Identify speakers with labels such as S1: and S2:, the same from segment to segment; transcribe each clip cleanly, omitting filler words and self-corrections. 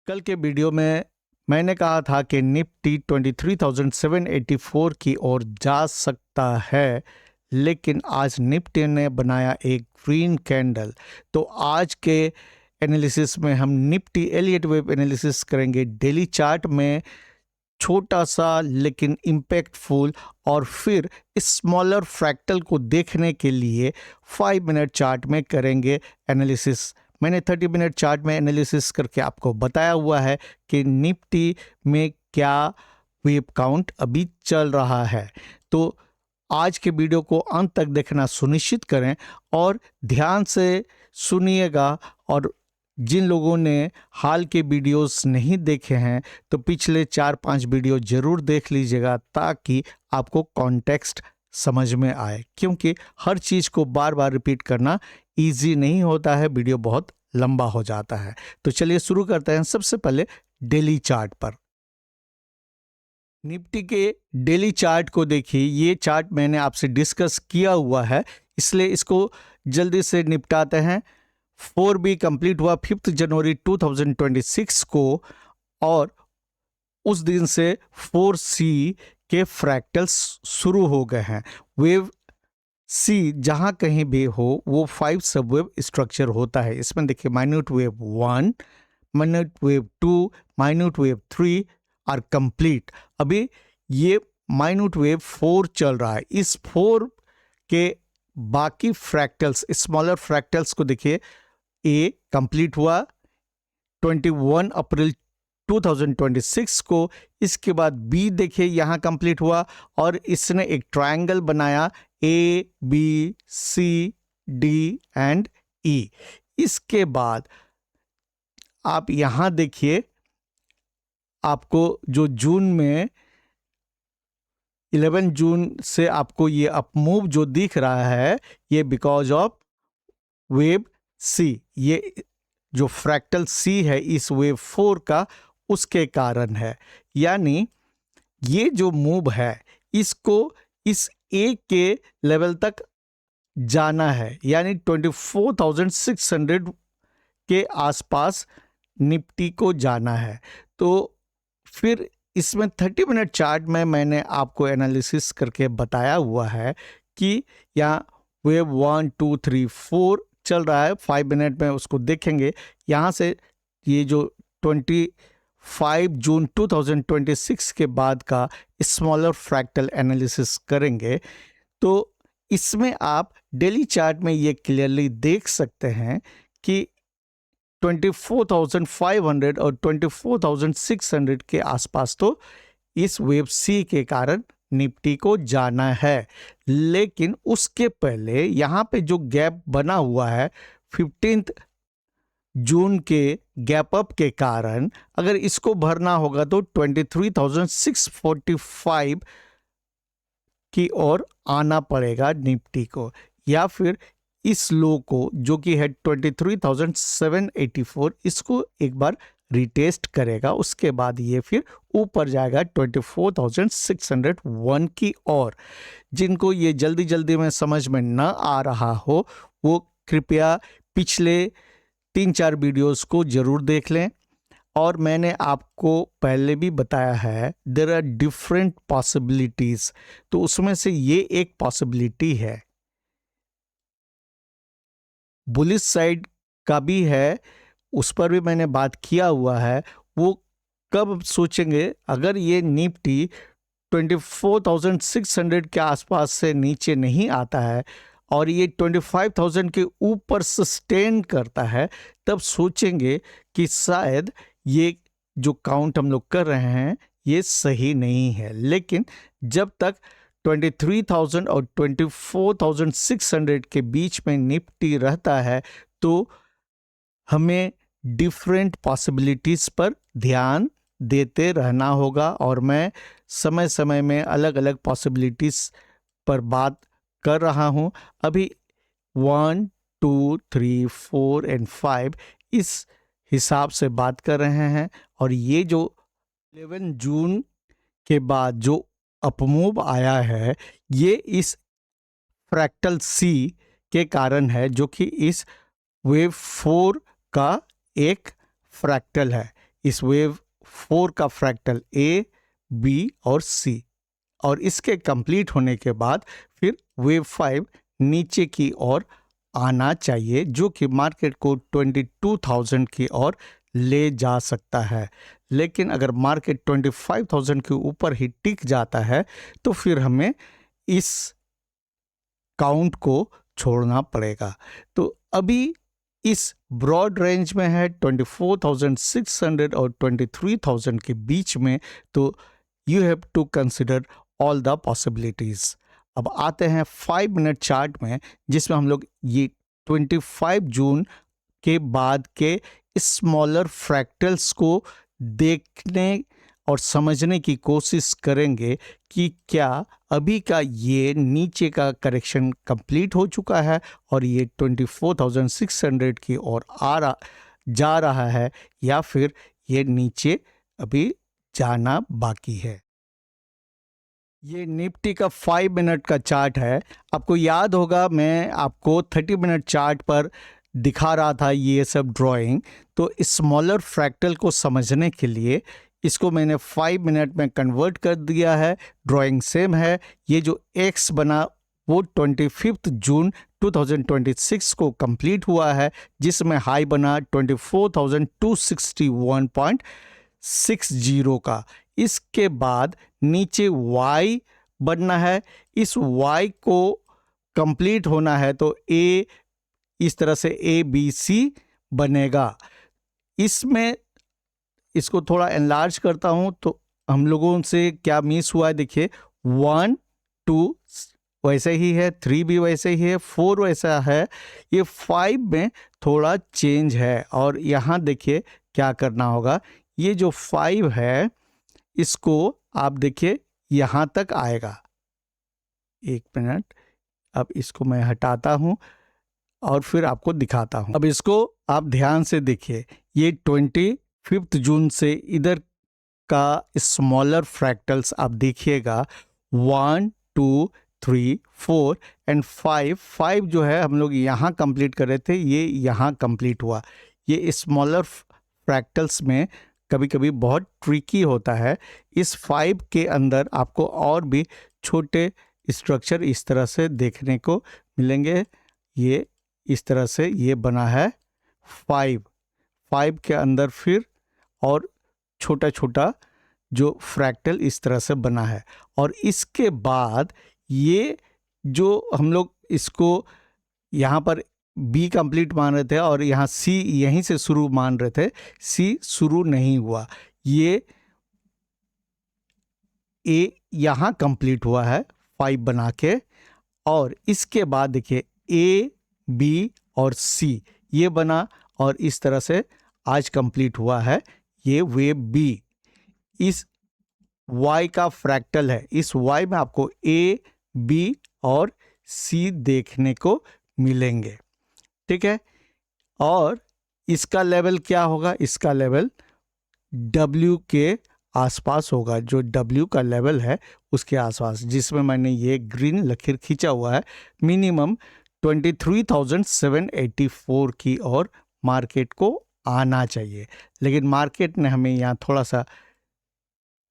S1: कल के वीडियो में मैंने कहा था कि निफ्टी 23,784 की ओर जा सकता है, लेकिन आज निफ्टी ने बनाया एक ग्रीन कैंडल। तो आज के एनालिसिस में हम निफ्टी एलियट वेव एनालिसिस करेंगे डेली चार्ट में, छोटा सा लेकिन इम्पैक्टफुल, और फिर इस स्मॉलर फ्रैक्टल को देखने के लिए 5 मिनट चार्ट में करेंगे एनालिसिस। मैंने 30 मिनट चार्ट में एनालिसिस करके आपको बताया हुआ है कि निफ्टी में क्या वेव काउंट अभी चल रहा है। तो आज के वीडियो को अंत तक देखना सुनिश्चित करें और ध्यान से सुनिएगा। और जिन लोगों ने हाल के वीडियोस नहीं देखे हैं तो पिछले 4-5 वीडियो जरूर देख लीजिएगा, ताकि आपको कॉन्टेक्स्ट समझ में आए, क्योंकि हर चीज़ को बार बार रिपीट करना इजी नहीं होता है, वीडियो बहुत लंबा हो जाता है। तो चलिए शुरू करते हैं। सबसे पहले डेली चार्ट पर निफ्टी के डेली चार्ट को देखिए। ये चार्ट मैंने आपसे डिस्कस किया हुआ है, इसलिए इसको जल्दी से निपटाते हैं। 4B कंप्लीट हुआ 5 जनवरी 2026 को, और उस दिन से 4C के फ्रैक्टल्स शुरू हो गए हैं। वेव सी जहां कहीं भी हो वो 5 सबवेव स्ट्रक्चर होता है। इसमें देखिए minute wave 1, minute wave 2, minute wave 3 are complete. अभी ये माइन्यूट वेव 4 चल रहा है। इस 4 के बाकी फ्रैक्टल्स, स्मॉलर फ्रैक्टल्स को देखिए। ए कंप्लीट हुआ 21 अप्रैल 2026 को। इसके बाद बी देखिए यहाँ कंप्लीट हुआ, और इसने एक ट्रायंगल बनाया A B C D and E. इसके बाद आप यहाँ देखिए, आपको जो जून में 11 जून से आपको ये अपमूव जो दिख रहा है, ये बिकॉज ऑफ वेव सी। ये जो फ्रैक्टल सी है इस वेव 4 का, उसके कारण है। यानी ये जो मूव है इसको इस ए के लेवल तक जाना है, यानी 24,600 के आसपास निफ्टी को जाना है। तो फिर इसमें 30 मिनट चार्ट में मैंने आपको एनालिसिस करके बताया हुआ है कि यहाँ वेव 1 2 3 4 चल रहा है। 5 मिनट में उसको देखेंगे। यहाँ से ये जो 25 जून 2026 के बाद का स्मॉलर फ्रैक्टल एनालिसिस करेंगे। तो इसमें आप डेली चार्ट में ये क्लियरली देख सकते हैं कि 24,500 और 24,600 के आसपास तो इस वेव सी के कारण निफ्टी को जाना है। लेकिन उसके पहले यहाँ पे जो गैप बना हुआ है 15 जून के गैप अप के कारण, अगर इसको भरना होगा तो 23,645 की ओर आना पड़ेगा निफ्टी को, या फिर इस लो को जो कि है 23,784, इसको एक बार रिटेस्ट करेगा। उसके बाद ये फिर ऊपर जाएगा 24,601 की ओर। जिनको ये जल्दी जल्दी में समझ में न आ रहा हो वो कृपया पिछले 3-4 वीडियोस को जरूर देख लें। और मैंने आपको पहले भी बताया है, देयर आर डिफरेंट पॉसिबिलिटीज। तो उसमें से ये एक पॉसिबिलिटी है, बुलिश साइड का भी है, उस पर भी मैंने बात किया हुआ है। वो कब सोचेंगे, अगर ये निफ्टी 24,600 के आसपास से नीचे नहीं आता है और ये 25,000 के ऊपर सस्टेन करता है, तब सोचेंगे कि शायद ये जो काउंट हम लोग कर रहे हैं ये सही नहीं है। लेकिन जब तक 23,000 और 24,600 के बीच में निफ्टी रहता है तो हमें डिफरेंट पॉसिबिलिटीज पर ध्यान देते रहना होगा। और मैं समय समय में अलग अलग पॉसिबिलिटीज पर बात कर रहा हूं। अभी 1 2 3 4 एंड 5 इस हिसाब से बात कर रहे हैं। और ये जो 11 जून के बाद जो अपमूव आया है, ये इस फ्रैक्टल सी के कारण है, जो कि इस वेव 4 का एक फ्रैक्टल है। इस वेव 4 का फ्रैक्टल ए, बी और सी, और इसके कंप्लीट होने के बाद फिर वेव 5 नीचे की ओर आना चाहिए, जो कि मार्केट को 22,000 की ओर ले जा सकता है। लेकिन अगर मार्केट 25,000 के ऊपर ही टिक जाता है तो फिर हमें इस काउंट को छोड़ना पड़ेगा। तो अभी इस ब्रॉड रेंज में है 24,600 और 23,000 के बीच में, तो you have to consider all the possibilities. अब आते हैं 5 मिनट चार्ट में, जिसमें हम लोग ये 25 जून के बाद के स्मॉलर फ्रैक्टल्स को देखने और समझने की कोशिश करेंगे कि क्या अभी का ये नीचे का करेक्शन कंप्लीट हो चुका है और ये 24,600 की ओर जा रहा है, या फिर ये नीचे अभी जाना बाकी है। ये निफ्टी का 5 मिनट का चार्ट है। आपको याद होगा मैं आपको 30 मिनट चार्ट पर दिखा रहा था ये सब ड्राइंग। तो स्मॉलर फ्रैक्टल को समझने के लिए इसको मैंने 5 मिनट में कन्वर्ट कर दिया है। ड्राइंग सेम है। ये जो एक्स बना वो 25 जून 2026 को कंप्लीट हुआ है, जिसमें हाई बना 24,261.60 का। इसके बाद नीचे y बनना है। इस y को कंप्लीट होना है तो a, इस तरह से ए बी सी बनेगा। इसमें इसको थोड़ा एनलार्ज करता हूं तो हम लोगों से क्या मिस हुआ है, देखिए 1 2 वैसे ही है, 3 भी वैसे ही है, 4 वैसा है, ये 5 में थोड़ा चेंज है। और यहाँ देखिए क्या करना होगा, ये जो 5 है इसको आप देखिए यहाँ तक आएगा। एक मिनट, अब इसको मैं हटाता हूँ और फिर आपको दिखाता हूँ। अब इसको आप ध्यान से देखिए, ये 25 जून से इधर का स्मॉलर फ्रैक्टल्स आप देखिएगा, 1 2 3 4 एंड 5 जो है हम लोग यहाँ कंप्लीट कर रहे थे, ये यहाँ कंप्लीट हुआ। ये स्मॉलर फ्रैक्टल्स में कभी कभी बहुत ट्रिकी होता है। इस 5 के अंदर आपको और भी छोटे स्ट्रक्चर इस तरह से देखने को मिलेंगे। ये इस तरह से ये बना है 5 के अंदर फिर और छोटा छोटा जो फ्रैक्टल इस तरह से बना है। और इसके बाद ये जो हम लोग इसको यहाँ पर बी कंप्लीट मान रहे थे और यहाँ सी यहीं से शुरू मान रहे थे, सी शुरू नहीं हुआ, ये ए यहाँ कंप्लीट हुआ है 5 बना के। और इसके बाद देखिए ए बी और सी ये बना और इस तरह से आज कंप्लीट हुआ है ये वेव बी। इस y का फ्रैक्टल है, इस y में आपको ए बी और सी देखने को मिलेंगे, ठीक है। और इसका लेवल क्या होगा, इसका लेवल W के आसपास होगा, जो W का लेवल है उसके आसपास, जिसमें मैंने ये ग्रीन लकीर खींचा हुआ है। मिनिमम 23,784 की ओर मार्केट को आना चाहिए। लेकिन मार्केट ने हमें यहाँ थोड़ा सा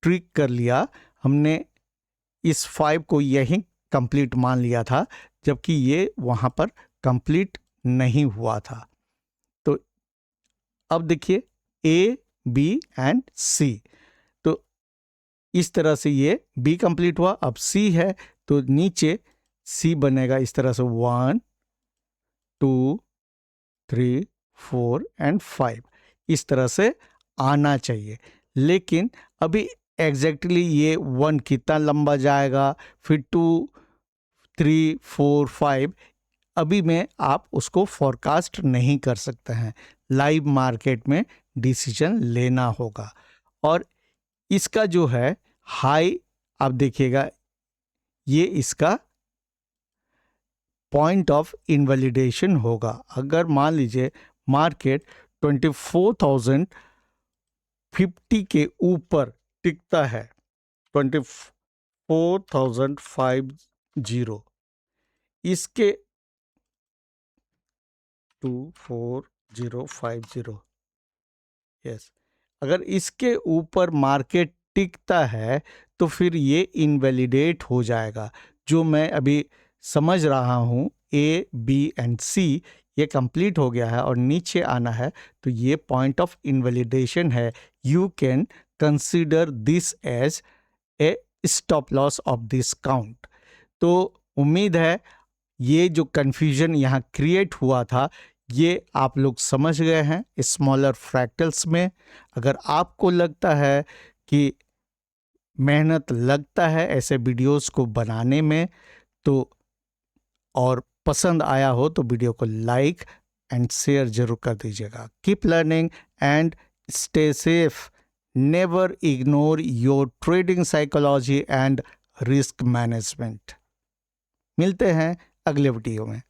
S1: ट्रिक कर लिया। हमने इस 5 को यहीं कंप्लीट मान लिया था, जबकि ये वहाँ पर कंप्लीट नहीं हुआ था। तो अब देखिए ए बी एंड सी, तो इस तरह से ये बी कंप्लीट हुआ, अब सी है तो नीचे सी बनेगा इस तरह से 1 2 3 4 एंड 5 इस तरह से आना चाहिए। लेकिन अभी एग्जैक्टली ये 1 कितना लंबा जाएगा, फिर 2 3 4 5, अभी में आप उसको फॉरकास्ट नहीं कर सकते हैं। लाइव मार्केट में डिसीजन लेना होगा। और इसका जो है हाई आप देखिएगा, ये इसका पॉइंट ऑफ इनवैलिडेशन होगा। अगर मान लीजिए मार्केट 24,050 के ऊपर टिकता है, 24,050, इसके 24,050, यस, अगर इसके ऊपर मार्केट टिकता है तो फिर ये इनवैलिडेट हो जाएगा। जो मैं अभी समझ रहा हूँ ए बी एंड सी ये कंप्लीट हो गया है और नीचे आना है तो ये पॉइंट ऑफ इनवैलिडेशन है। You can consider this as a stop loss of this count. तो उम्मीद है ये जो कन्फ्यूजन यहाँ क्रिएट हुआ था ये आप लोग समझ गए हैं स्मॉलर फ्रैक्टल्स में। अगर आपको लगता है कि मेहनत लगता है ऐसे वीडियोस को बनाने में तो और पसंद आया हो तो वीडियो को लाइक एंड शेयर जरूर कर दीजिएगा। Keep learning and stay safe. Never ignore your trading psychology and risk management. मिलते हैं अगले वीडियो में।